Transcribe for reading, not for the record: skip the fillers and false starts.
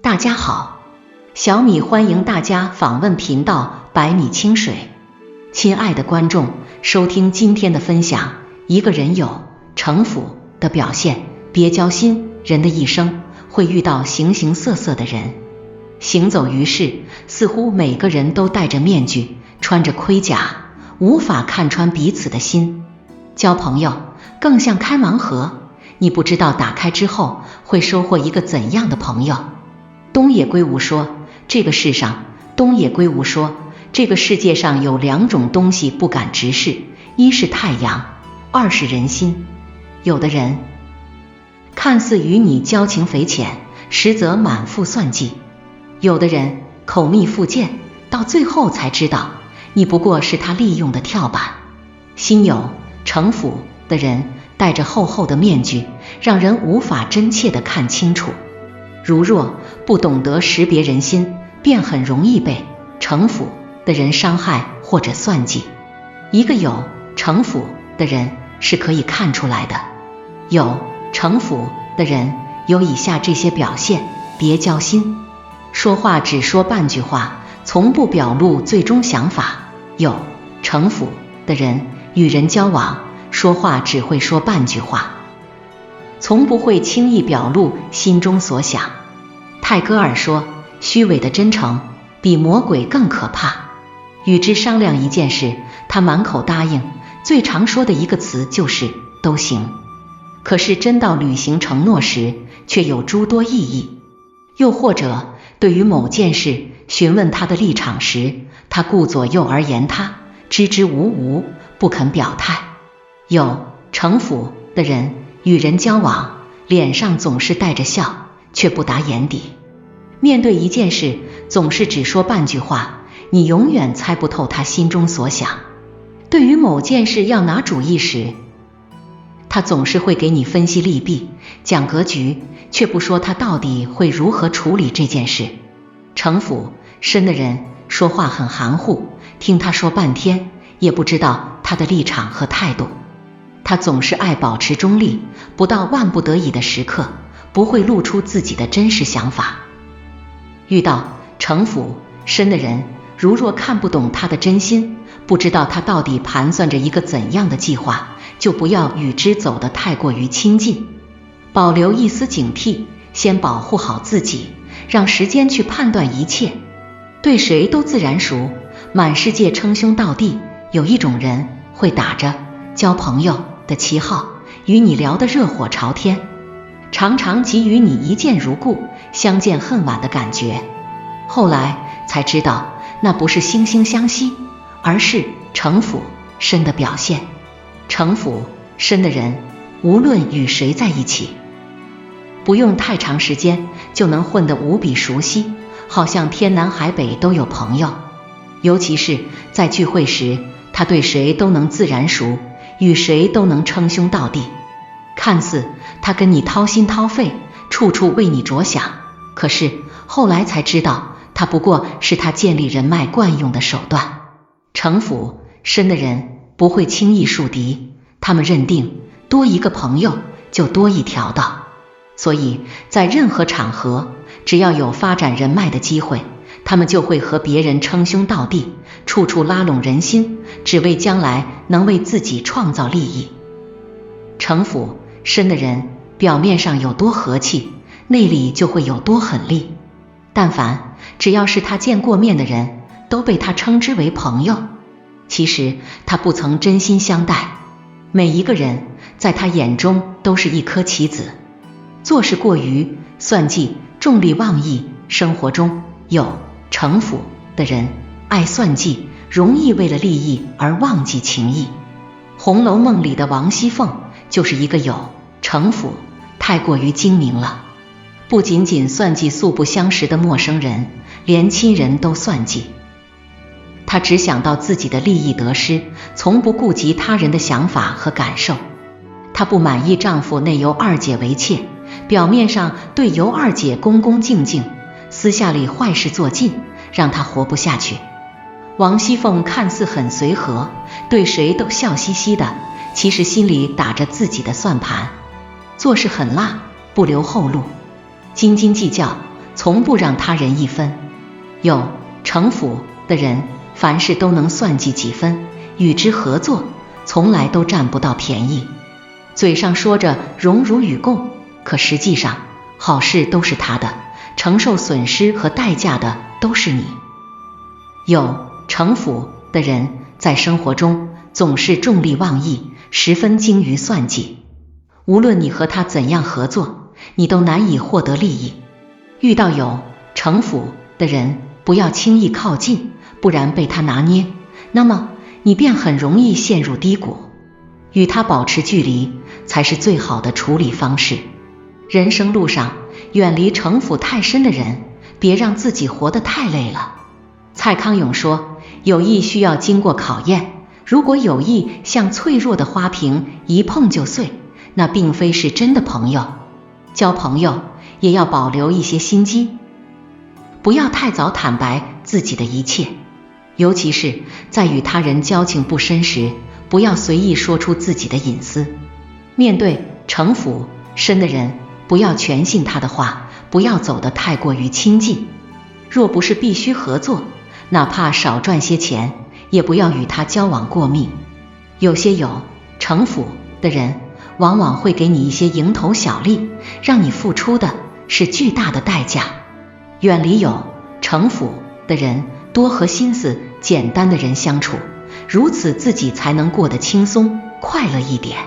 大家好，小米欢迎大家访问频道百米清水。亲爱的观众，收听今天的分享。一个人有城府的表现，别交心。人的一生会遇到形形色色的人，行走于世，似乎每个人都戴着面具，穿着盔甲，无法看穿彼此的心。交朋友更像开盲盒，你不知道打开之后会收获一个怎样的朋友。东野圭吾说，这个世上有两种东西不敢直视，一是太阳，二是人心。有的人看似与你交情匪浅，实则满腹算计；有的人口蜜腹剑，到最后才知道你不过是他利用的跳板。心有城府的人戴着厚厚的面具，让人无法真切地看清楚。如若不懂得识别人心，便很容易被城府的人伤害或者算计。一个有城府的人是可以看出来的。有城府的人有以下这些表现：别交心，说话只说半句话，从不表露最终想法。有城府的人与人交往，说话只会说半句话，从不会轻易表露心中所想。泰戈尔说，虚伪的真诚比魔鬼更可怕。与之商量一件事，他满口答应，最常说的一个词就是都行。可是真到履行承诺时，却有诸多异议。又或者对于某件事询问他的立场时，他顾左右而言他，支支吾吾，不肯表态。有城府的人与人交往，脸上总是带着笑，却不达眼底。面对一件事，总是只说半句话，你永远猜不透他心中所想。对于某件事要拿主意时，他总是会给你分析利弊，讲格局，却不说他到底会如何处理这件事。城府深的人说话很含糊，听他说半天，也不知道他的立场和态度。他总是爱保持中立，不到万不得已的时刻，不会露出自己的真实想法。遇到城府深的人，如若看不懂他的真心，不知道他到底盘算着一个怎样的计划，就不要与之走得太过于亲近，保留一丝警惕，先保护好自己，让时间去判断一切。对谁都自然熟，满世界称兄道弟。有一种人会打着交朋友的旗号，与你聊得热火朝天，常常给予你一见如故，相见恨晚的感觉。后来才知道，那不是惺惺相惜，而是城府深的表现。城府深的人，无论与谁在一起，不用太长时间就能混得无比熟悉，好像天南海北都有朋友。尤其是在聚会时，他对谁都能自然熟，与谁都能称兄道弟。看似他跟你掏心掏肺，处处为你着想，可是后来才知道，他不过是他建立人脉惯用的手段。城府深的人不会轻易树敌，他们认定多一个朋友就多一条道。所以在任何场合，只要有发展人脉的机会，他们就会和别人称兄道弟，处处拉拢人心，只为将来能为自己创造利益。城府深的人表面上有多和气，内里就会有多狠戾。但凡只要是他见过面的人，都被他称之为朋友。其实他不曾真心相待，每一个人在他眼中都是一颗棋子。做事过于算计，重利妄义，生活中有城府的人爱算计，容易为了利益而忘记情义。《红楼梦》里的王熙凤就是一个有城府，太过于精明了。不仅仅算计素不相识的陌生人，连亲人都算计。她只想到自己的利益得失，从不顾及他人的想法和感受。她不满意丈夫内尤二姐为妾，表面上对尤二姐恭恭敬敬，私下里坏事做尽，让她活不下去。王熙凤看似很随和，对谁都笑嘻嘻的，其实心里打着自己的算盘，做事很辣，不留后路，斤斤计较，从不让他人一分。有城府的人，凡事都能算计几分，与之合作，从来都占不到便宜。嘴上说着荣辱与共，可实际上好事都是他的，承受损失和代价的都是你。有城府的人，在生活中总是重利妄义，十分精于算计。无论你和他怎样合作，你都难以获得利益。遇到有城府的人，不要轻易靠近，不然被他拿捏，那么你便很容易陷入低谷。与他保持距离，才是最好的处理方式。人生路上，远离城府太深的人，别让自己活得太累了。蔡康永说，友谊需要经过考验，如果友谊像脆弱的花瓶，一碰就碎，那并非是真的朋友。交朋友也要保留一些心机，不要太早坦白自己的一切，尤其是在与他人交情不深时，不要随意说出自己的隐私。面对城府深的人，不要全信他的话，不要走得太过于亲近。若不是必须合作，哪怕少赚些钱，也不要与他交往过密。有些有城府的人，往往会给你一些蝇头小利，让你付出的是巨大的代价。远离有城府的人，多和心思简单的人相处，如此自己才能过得轻松快乐一点。